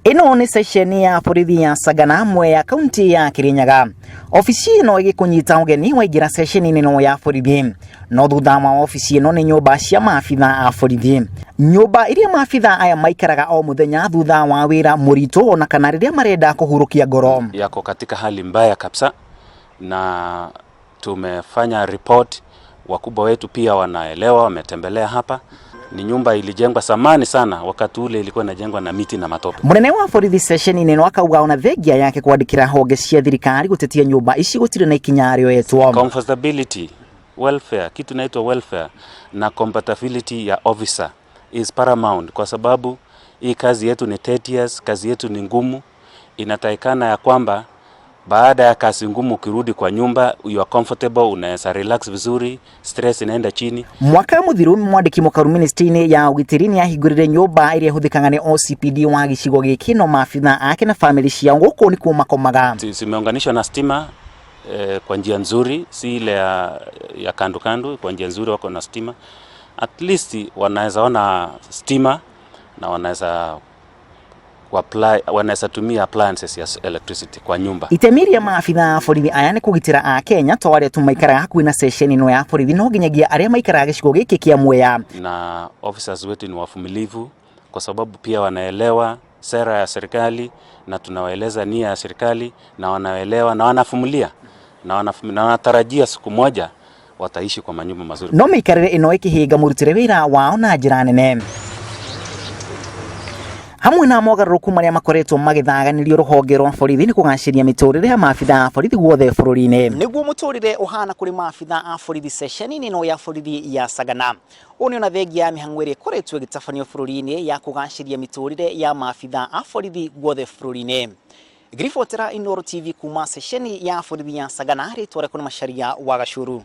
Ino ni sesheni ya borithi ya Sagana mwe ya kaunti ya Kirinyaga. Ofisi ino igikunyita ugeni waigira sesheni ino ya borithi. No thutha wa ofisi ino ni nyumba cia maabitha a borithi. Nyumba iria maabitha aya maikaraga o muthenya thutha wa wira murito na kana riria marenda kuhurukia ngoro. Yako katika hali mbaya kabisa na tumefanya report, wakubwa wetu pia wanaelewa, wametembelea hapa. Ni nyumba ilijengwa zamani sana, wakati ule ilikuwa inajengwa na miti na matope. Munene wa borithi session ino akauga ona thengia yake kwandikira honge cia thirikari gutetia nyumba ici gutire na ikinyario yetwo. Comfortability, welfare, kitu inaitwa welfare na compatibility ya officer is paramount, kwa sababu hii kazi yetu ni tedious, kazi yetu ni ngumu. Inatakikana ya kwamba baada ya kazi ngumu ukirudi kwa nyumba you are comfortable, unaweza relax vizuri, stress inaenda chini. Mwaka muthiru mwandiki mukaru ministry-ini ya ugitirini yahingurire nyumba iria huthikanga ni OCPD wa gicigo giki no maabitha ake na family ciao guku ni kumakomaga. Zimeunganishwa na stima kwa njia nzuri, si ile ya kando kando, kwa njia nzuri wako na stima. At least wanaweza ona stima na wanaweza tumia appliances ya electricity kwa nyumba. Itemiria maabitha a borithi aya ni kugitira a Kenya to aria tumaikaraga hakuhi na session ino ya borithi no nginyagia aria maikaraga gicigo giki kia Mwea. Na officers wetu ni wavumilivu kwa sababu pia wanaelewa sera ya serikali na tunawaeleza nia ya serikali na wanaelewa na wanavumilia na wanatarajia siku moja wataishi kwa manyumba mazuri. No mikarire ino ikihiga murutire wira wao na njira nene. Hamwe na mogaruku maria makoretwo magithaganirio ruhonge rwa borithi ni kugaciria miturire ya maabitha a borithi guothe bururi-ini. Niguo muturire uhana kuri maabitha a borithi session ino ya borithi ya Sagana. Oni ona thengia ya mihango iria ikoretwo igitabanio bururi-ini ya kugaciria miturire ya maabitha a borithi guothe bururi-ini. Grifotera Inooro TV kuma session ya borithi ya Sagana ritware kuna Macharia wa Gachuru.